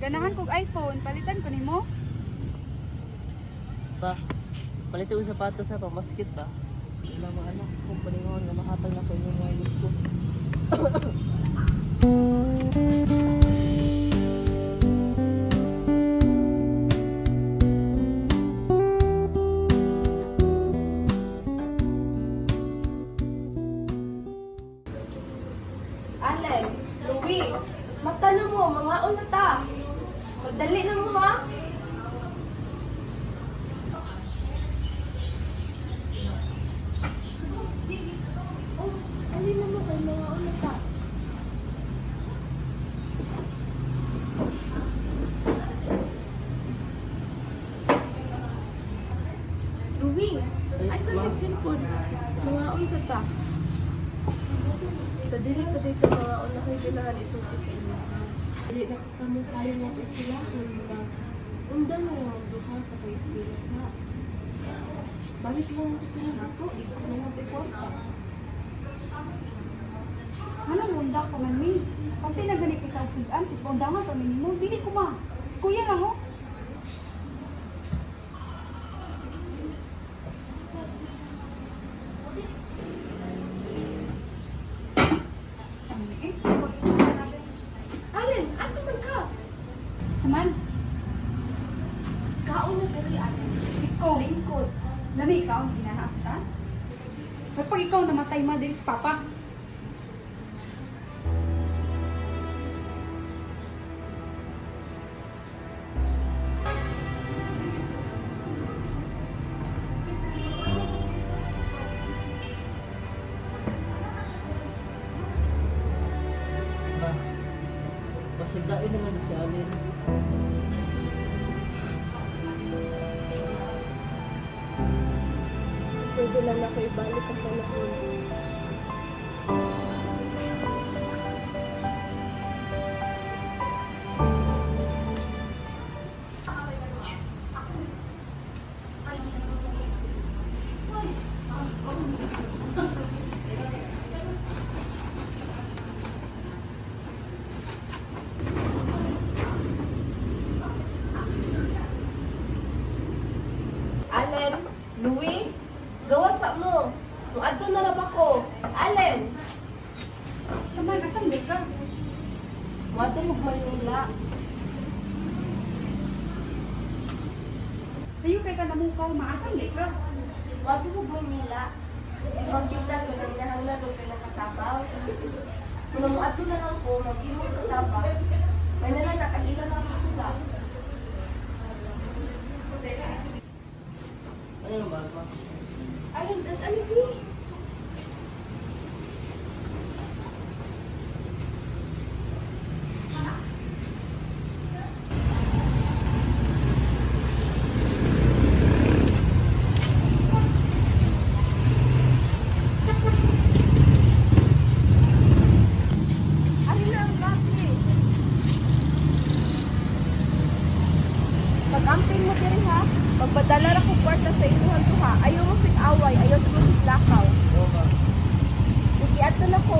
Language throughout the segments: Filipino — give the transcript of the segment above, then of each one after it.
Ganahan kog iPhone, palitan ko nimo. Pa, palit yung sapatos sa pamaskit ba? Wala mga anak kung paningon na mahatag na ko yung mga youth ko. Alay, Louie, mata na mo, mga unata. Magdali na mo ha. Oh, dali na mo kay mga unata. Louie, ay sa cellphone. Mga unata. Sa dili pa dito mga unahay ganahan isuki sa inyo. Dili na ka kami kayo ng eskwela kung ba. Undang na lang ang duha sa ka-eskwela sa. Balik lang sa sunod ako, ikaw na lang before ka. Anong munda ko man mi? Pag tinagani kita og sudan, tis undangan pa minimo, dili ko ma. Kuya lang ho. Sampai ko sa natin. Alin, asa man ka? Saman, Kaon na dali alin. ikaw, Lingkod. lami ikaw ang ginahasutan. Pag ikaw namatay ma diri sa papa. Ba, pasigdain na lang si Alin. Pwede lang ako ibalik ang panahon. Allen, Louie, gawa sa mo. Kung adto na lang ako. Allen, Saman, asan di ka? muadto mo Manila. Sa'yo kay ka namukaw, maasan di ka? Muadto mo Manila. Magkita ko na hinahanglan ko kay nakatabaw. Kung muadto na lang ko, mag-imong katabaw. May nalang nakailan ako sila. Ano yung bag mo? Allen, ano ba? Alin na ang bakli? Pag-amping mo diri ha, magpadala ra ko kwarta sa inyong duha. Ayaw mo sig away, ayaw sa sig lakaw. Oo ba? Sige, ato na ko.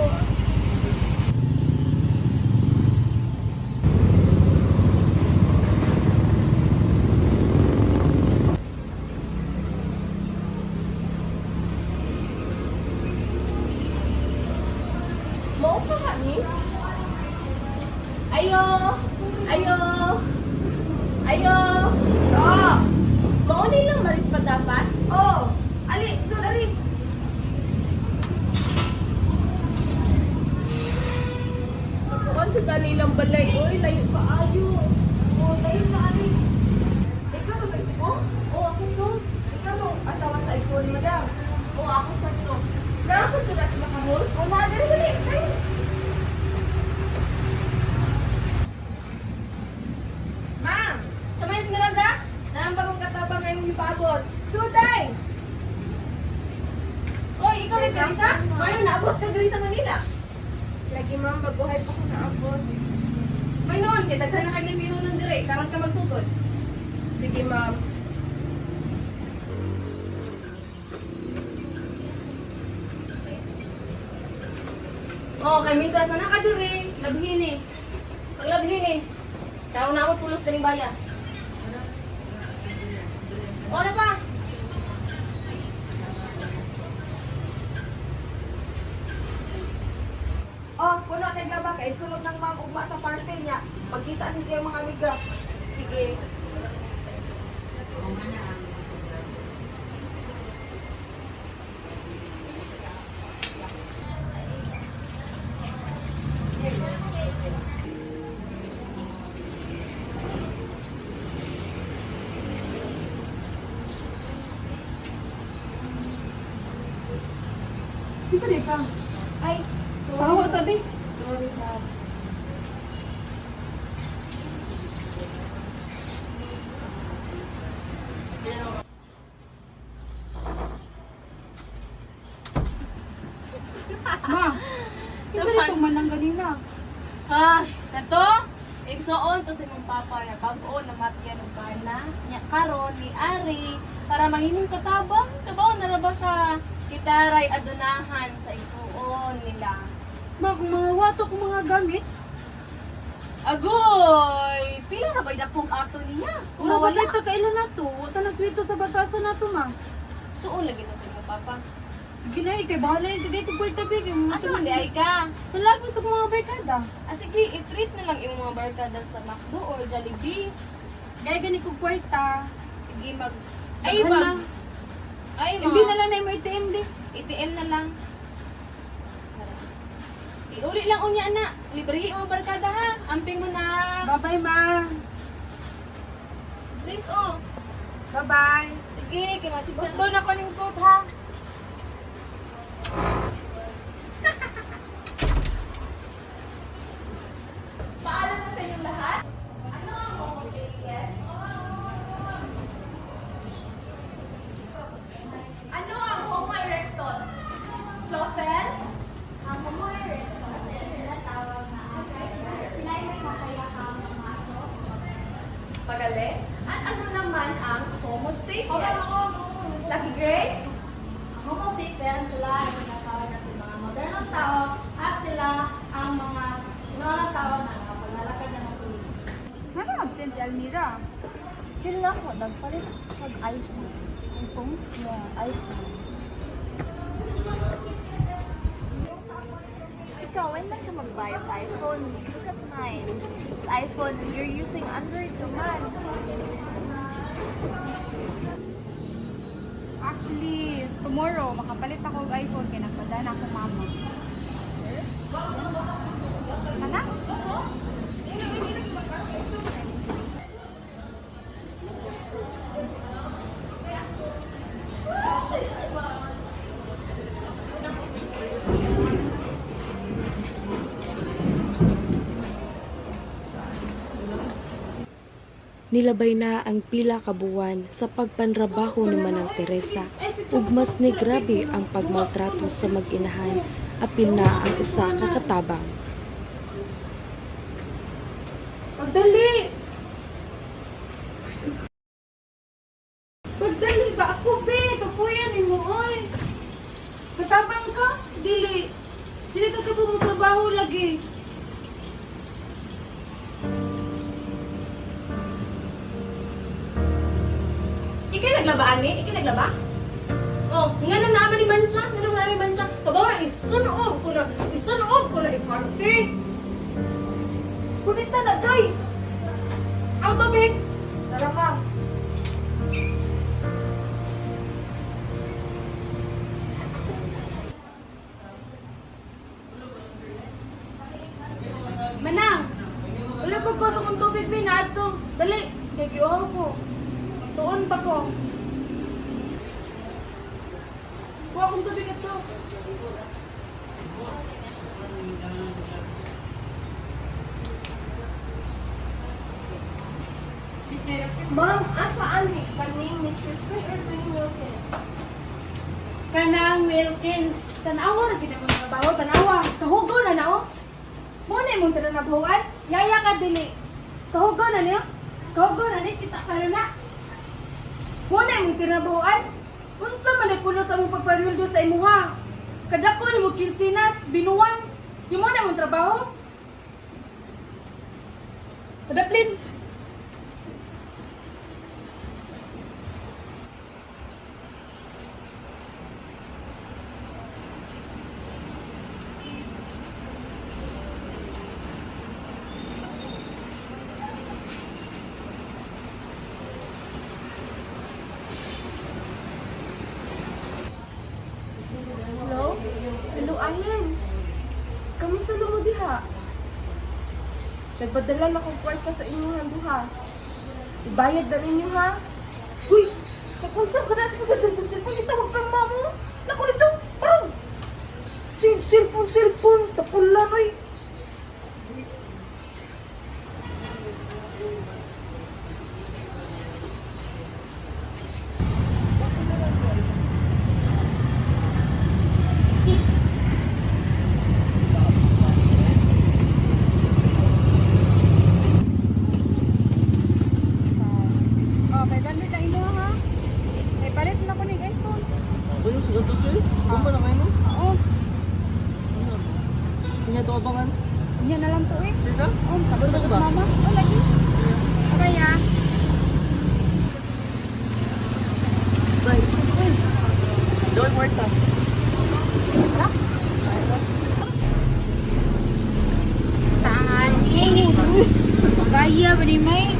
Mao ka kami? Ayo! Ayo! Ayo! Oo! Maunay lang maris pa dapat? Oo! Ali! So, dali! Pagkuhan sa kanilang balay, oy, layo pa ayo. Oo, tayo na ali! Ikaw na tayo O, ako to. Ikaw to, asawa sa iso ni madam. O, ako sa to. Nakakot ka na sa makamol? O, na, dali, dali! Tayo! Ma'am! Sa may Esmeralda? Nanang bagong katabang ngayong ipabot. Suday! Oy, ikaw yung Teresa? Ngayon, naabot ka diri sa Manila. Lagi ma'am, baguhay pa ko naabot. May noon, kaya daghan na kaging pinunon dire, karon ka magsugod. Sige ma'am. Oh, kay Mintas na nakadure, labhin eh. Paglabhin eh. Kaya na mo pulos din bayan. O na pa. Oh, puno kay gaba kay sulod ng ma'am ugma sa party niya. Magkita si siya mga amiga. Sige. Dito di ka. Ay, Bawa sabi. Sorry, ma'am. Ma, isa dito man ang ganina. nato. Igsoon to si mong papa na pag-on na matyan og bana. Nya karon ni Ari para manghimong katabang. Kabaw na ra ba ka gitaray adunahan sa igsoon nila. Ma, kung mga wato kung mga gamit, Agoy! Pila ra bay dakong ato niya? Kung wala mawala, kita kailan na to. Wata na swito sa batasan na to, ma. suon lagi to si mong papa. Sige na, ikay bahala yung kagay kong kwarta big. Asa man di ay ka? Nalagi sa mga barkada. Sige, i-treat na lang imong mga barkada sa McDo or Jollibee. Gaya gani kong kwarta. Sige, mag... Daghan lang. Ay, Hindi na lang na yung ATM di. ATM na lang. Iuli lang unya na. Librehi mo barkada ha. Amping mo na. Bye-bye, ma. Please oh. Bye-bye. Sige, kinatid Doon ako ng suit, ha? Paalam na sa inyong lahat. Ano ang homosapiens? Ano ang Homo erectus? Clofel? Ang Homo erectus ay tinatawag na sila ay may kakayahang pumasok. Pagali? At ano naman ang Homo sapiens? Lucky Grace? Ang Homo sapiens sila ay tinatawag natin mga modernong tao at sila ang mga unang tao na nakapaglalakad na matuloy. Ano absent si Almira? Sila ko, nagpalit sa iPhone. iPhone? Yeah, iPhone. Ikaw, when lang ka mag-buy of iPhone? Look at mine. This iPhone, you're using Android naman. Actually, tomorrow, makapalit ako ng iPhone kaya nagpadala ako mama. Ano? Nilabay na ang pila ka buwan sa pagpanrabaho ni Manang Teresa ug mas ni grabe ang pagmaltrato sa mag-inahan apil na ang isa ka katabang. Pagdali! Pagdali ba ako, be? Kapuyan ni mo, oy. Katabang ka? Dili. Dili ka trabaho lagi. Ikay naglaba, ani? Ikay naglaba? Oh, nga na naman ni Mancha. Nga na naman ni Mancha. Kabaw na, isunog ko na. Isunog ko na iparte. Kunita na, day! Ang tubig. Tara, ma'am. Manang! Wala ko sa kong tubig din ato. Dali! Kaya giuhaw ko. Tuon pa ko. Kuha akong tubig ato. Ma'am, asaan ni? Kaning nutrition or kaning Wilkins? Kanang Wilkins. Tanawa na kita mo trabaho. Tanawa. Kahugaw na na, oh. Muna yung mong tranabahoan. Yaya ka dili. Kahugaw na niyo. Kahugaw na niyo. Kita ka na na. Muna yung mong tranabahoan. Unsa man ay puno sa mong pagparildo sa imuha. Kadako ni mo kinsinas, binuwan. Yung muna mong trabaho. Padaplin. Ipadala na kong kwarta sa inyo ang duha. Ibayad na ninyo ha. Uy! Nag-unsap ka na sa pagkasilpon. Itawag kang mamo. Naku nito! Parang! Cellphone! Tapulan, oy! Oh, 500 na imo ha. May palit na ko ng iPhone. Uy, sugat to sir. Doon pa na kayo no? Oo. Kanya to abangan. Yan na lang to eh. Sir ka? Oh, sagot Doon ko ba? mama. Oh, lagi. Okay ya. Right. Doon kwarta. Saan? Gaya ba ni May?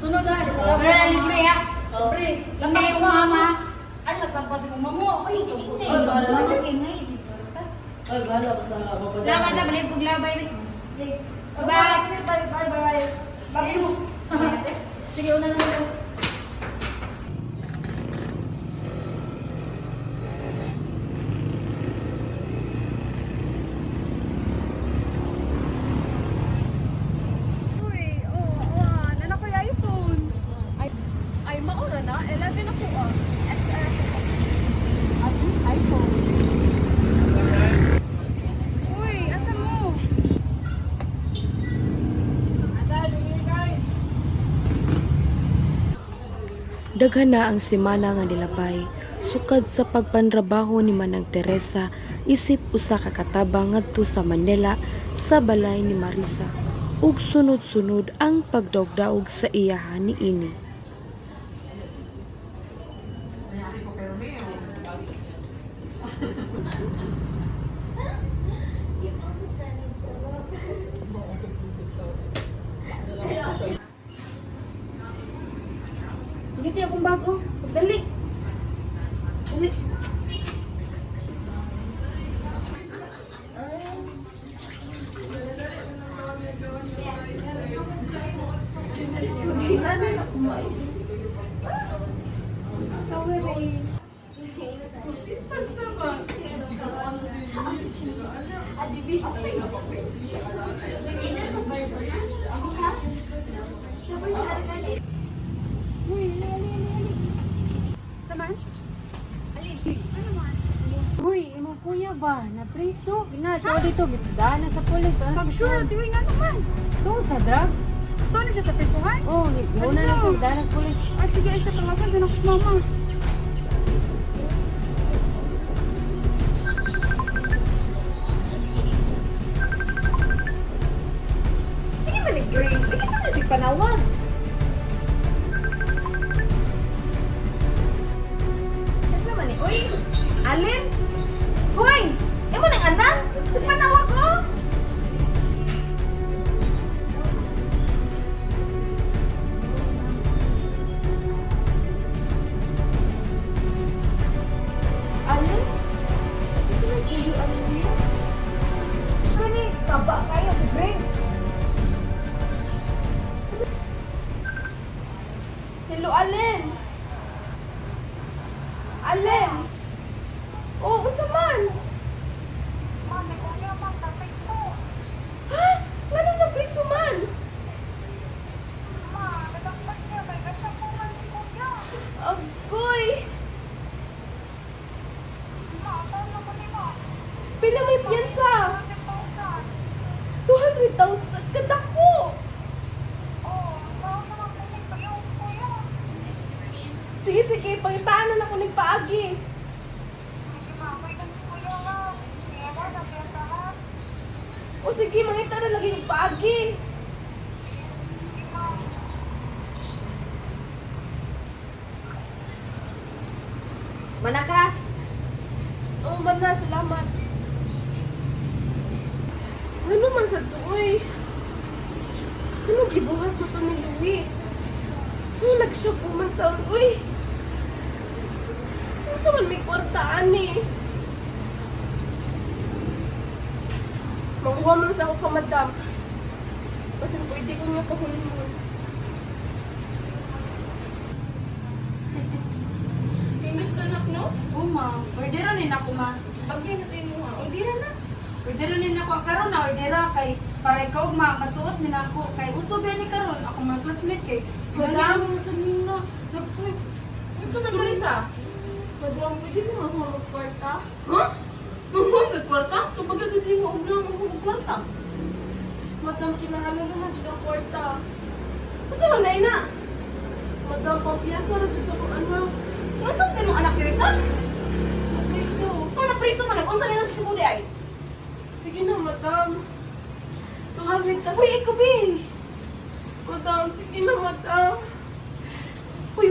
Sunod ha, libre na libre ha. Libre. Lang kayo mama. Ay, nagsampa si mama mo. Ay, hindi. Ay, bahala ka sa babala. Laman na, balik kong labay. Bye-bye. Bye. Love you. Sige, una na lang. Uy, nana ko yung iPhone. Ay, maura na. 11 ako XR ako. At iPhone. Uy, asa mo? Daghan na ang semana nga nilabay. Sukad sa pagpanrabaho ni Manang Teresa, isip usa ka katabang ngadto sa Manila sa balay ni Marisa. Ug sunod-sunod ang pagdaog-daog sa iyahan ni ini. Dito akong bago. Dali. Dali. Sorry. Uy, ali. Saman? Alis. Ano man? Uy, imong kuya ba? Na-preso? Ginagawa dito, gitdaan na sa polis. Pag-sure, tiwi nga naman. Tungkol sa drugs? Ito na siya sa presuhan? Oo, una na gitdaan na sa polis. At sige, isa pangagan sa nakus mama. Sige, maligre. Sige, sana si panawag. Kasi naman eh. Uy! Alin? Hoy! Emo nang anak? Si panawag ko? Alin? Kasi may iyo alin niyo? Gani, saba kayo si Greg. Hello, Alin? Alin? Oh, unsa man? Ha? Ano na preso man? Agoy! Pila may piyansa? 200,000. sige, pangitaan na ako nagpaagi. O sige, mangita na lagi ng paagi. Manaka. Oh, mana, salamat. Ano man sa tuoy? Anong gibuhat mo to ni Louie? Ano nag-shop po man taon? Uy! Ano sa man may kwartaan eh? Makuha mo lang sa ako ka, madam. Kasi pwede ko nga pahulin mo. Pindot ka nak, no? Oh, ma. Ordera ni ako, ma. Bagay na sa imo ha. O, di na na. Ordera ni ako. Karon na ordera kay para ikaw, ma. Masuot ni ako. Kay uso ba ni karon? Ako mga classmate kay. Madam. Madam, sa nina. Nagpuy. Ano sa nagkarisa? Madam, pwede mo nga ako magkwarta? Ha? Mahal magkwarta? Kapag agad mo og na ako magkwarta. Madam, kinahanglan naman siya ng kwarta. Kasi manay na. Madam, pampiyansa na siya sa kung ano. Ano sa mo anak ni Risa? Napriso. Kung napriso man, nag-unsa nila sa simuli ay? Sige na, madam. 200 ka. Uy, ikaw, be! Madam, sige na, madam. Uy,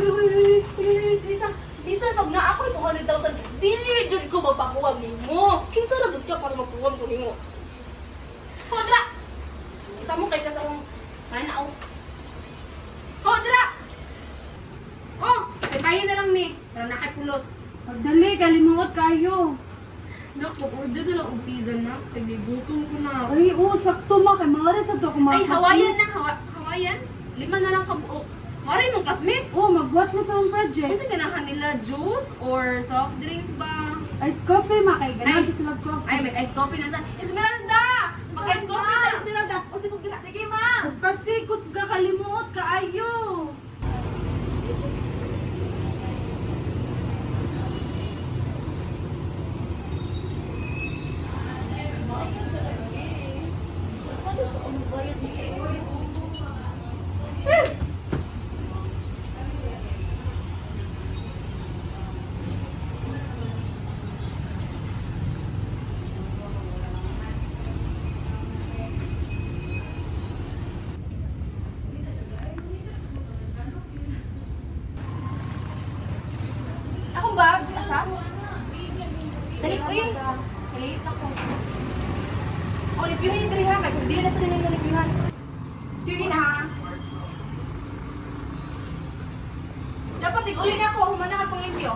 Risa. Risa, pag na ako 200,000, dili dyan ko mapakuha mo. Kinsa na doon ka para makuha ko nimo. Hodra! Isa mo kay kasawang manaaw. Hodra! Oh, kay bayan na lang ni. Para nakapulos. Pagdali, kalimuot kayo. Naku, order na lang og pizza na. Kaya gutom ko na. Ay, oh, sakto ma. Kay mga rin sa to. Ay, Hawaiian na. Hawaiian? 5 na lang kabuok. Mari mong classmate. Oh, magbuhat mo sa mong project. Gusto ganahan nila juice or soft drinks ba? Ice coffee, ma. Kay ganun Ay. sila coffee. Ay, may iced coffee na sa... Esmeralda! Mag-iced coffee na, Esmeralda! O, sige, gila. Sige, ma. Mas pasikos ka, kalimuot kaayo. Akong bag, asa? Dali, uy! Late ako. O, libyuhin yung diri ha, kaya kung di na sa nila yung libyuhan. Libyuhin na ha. Dapat tig-uli na ako, humana ka pang libyo.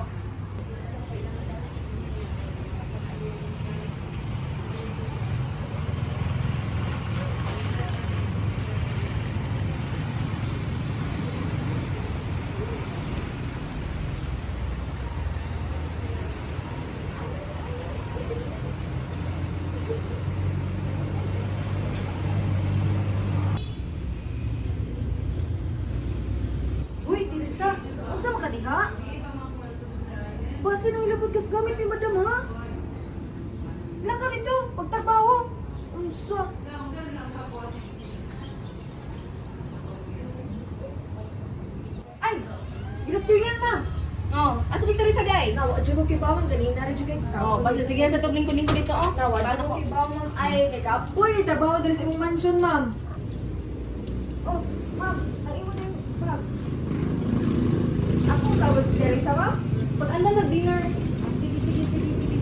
Uy, Tirsa. Ang sama ka diha? Basi nang ilabot kas gamit ni madam, ha? Ilang ka nito? Pagtrabaho. Unsa? Ay! Good afternoon, ma'am. Oh, asa Mr. Risa di ay? Nawa, dyan ko kay bawang. Ganina rin dyan kay Oh, basta sige na sa tubling kuning ko dito, oh. Nawa, dyan ko kay bawang. Ay, kay kapoy. Trabaho dali sa imong mansion, ma'am. Oh, ma'am. Ang imo na yung bag. Ako tawag si Teresa, ma'am. Pag anda mag-dinner, Ah, sige, sige, sige, sige.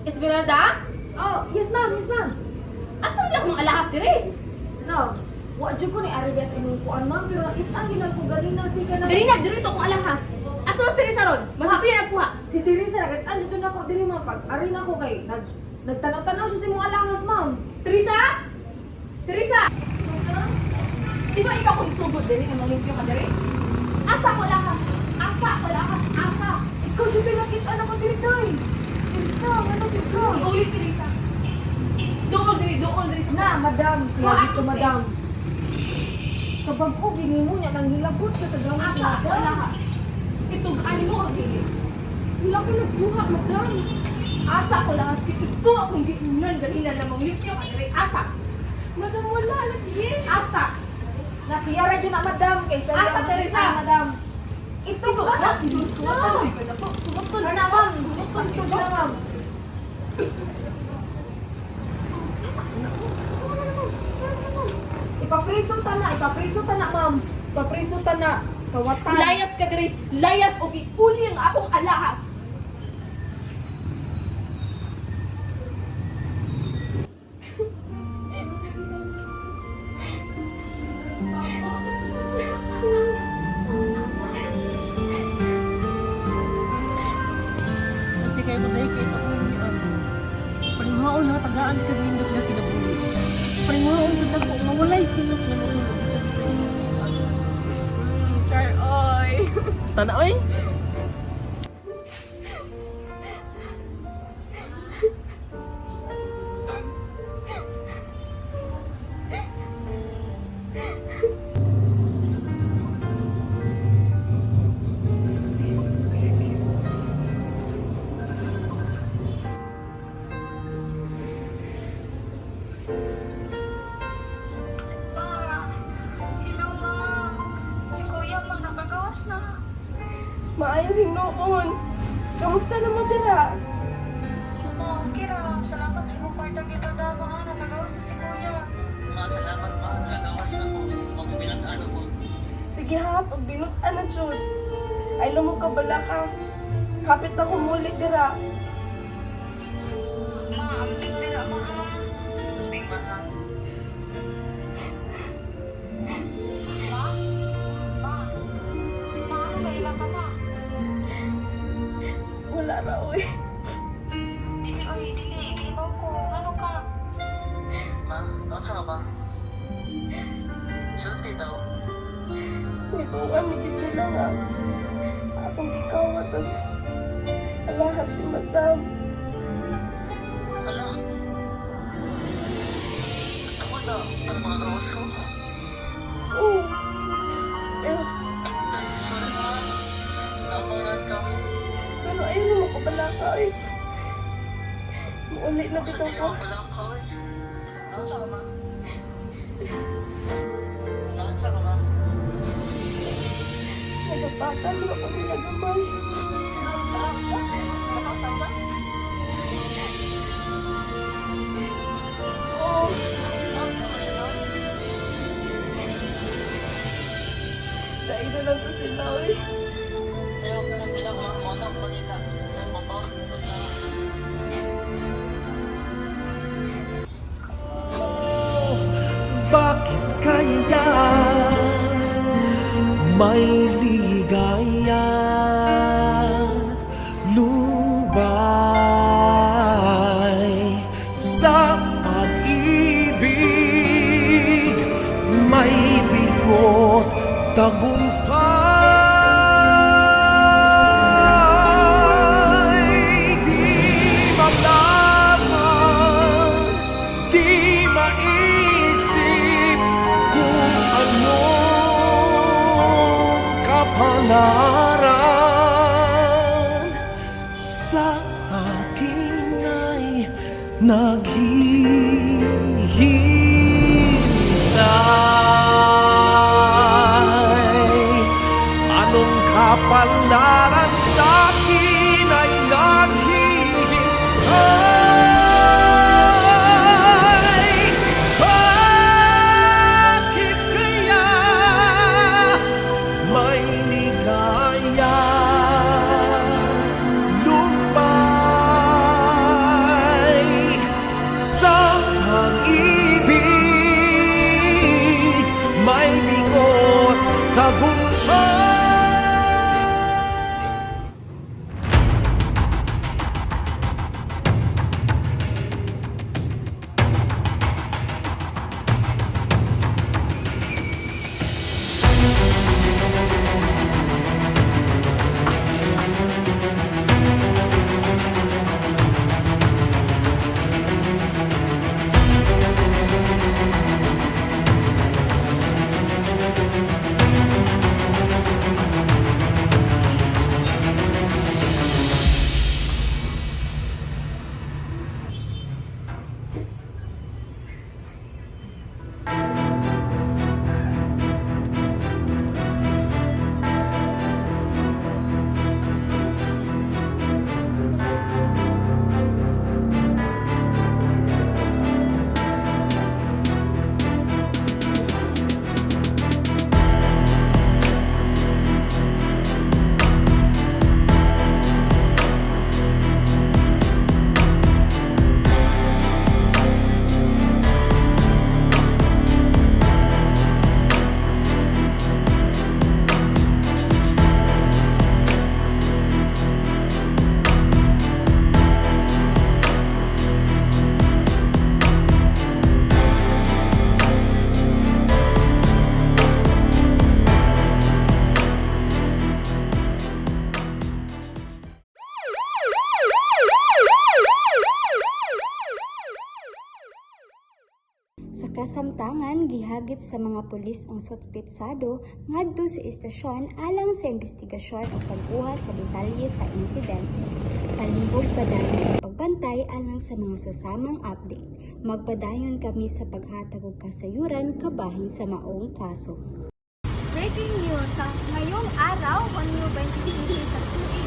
Esmeralda? Oh, yes, ma'am, yes, ma'am. Asa na akong alahas dire? No, wa dyan ko ni Arigas imong kuan, ma'am. Pero nakita ginag ko ganina si ka na. Diri na, diri to akong alahas. Asa mas Teresa ron? Masasiya nagkuha. Si Teresa, nagkatan dito na ako. Dili, ma'am. Pag ari na ako kay, nagtanaw-tanaw siya sa imong alahas, ma'am. Teresa? Teresa! Di ba ikaw kung sugod diri na malimpyo ka diri? Asa ko alahas? Asa ko alahas? Asa madam. Siya dito, madam. Kapag ko, ginimo niya, nang hilabot ka sa gamit Asa niya. ako, alahas. Itong ano mo, dili. Wala ko nagbuha, madam. Asa ko lang, ko akong giunan, ganina na mong lityo, kaniri, asa. Madam, wala, lagi. Asa. Nasiyara dyan na, madam. Kay siya Asa, lang Teresa? makita, madam. Ito Ito, ka na. Teresa. Ano na, ma'am? Bukod ko dyan, ma'am. Ipapriso ta na, ma'am. Ipapriso ta na. Kawatan. Layas ka diri, layas o iuli ang akong alahas. Nanti kayo dahil kayo kapulian. Paringhaon na tagaan ka nindot na kinabuli. Paringhaon sa dako, mawalay sinot na matulog. Char, oy. Tana, oy! Maayong hinoon. Kamusta naman dira? Salamat sa mong kwarta kita dama na nagawas na si Kuya. Salamat pa, nagawas na ko. Magbilang ko. Sige ha, pag binutan na jud. Ay lamo ka bala ka. Hapit ako muli dira. Ma, ang tingin na mga. Tingin ba lang? Ma? Ma? Ma, ano kailan ka ma? Wala ra oy. Dili, iniibaw ko. Ano ka? Ma, ano ka ba? Sulti daw. Ito nga migit nila nga. Akong gikawat ang alahas ni madam. Hala. Ako na, ano mga gawas ko? Oo. Pero, Sorry ma. Naparat ka. pero ayun mo ko bala ka eh. Mauli na bitaw ko. Wala ka eh. Ano sa ma? Ano sa ma? Nagapatan mo ako nilagamay. Oo. Dahil na lang to sila eh. Bakit kaya may ligaya lubay sa pag-ibig, may bigot tagumpay, di malaman, di maisip kung anong kapalaran sa akin ay naghihintay. Anong kapalaran sa akin ay naghihintay? Bakit kaya may ligaya lumbay sa pag-ibig, may bigot tagumpay? Samtangan gihagit sa mga pulis ang suspetsado ngadto sa istasyon alang sa investigasyon o pag-uha sa detalye sa insidente. Palihog pa dayon ang pagbantay alang sa mga susamang update. Magpadayon kami sa paghatag og kasayuran kabahin sa maong kaso. Breaking news! Sa ngayong araw, Hunyo 27 sa tuig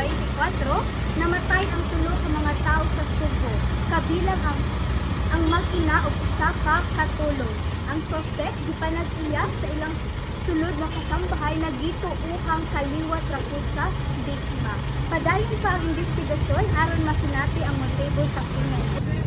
2024, namatay ang tulo ka mga tao sa Subo, kabilang ang mag-ina o usa ka katulong. Ang suspect gipanag-iya sa ilang sulod nga kasambahay na gituuhang kaliwat ra pud sa biktima. Padayon pa ang investigasyon aron masinati ang motibo sa krimen.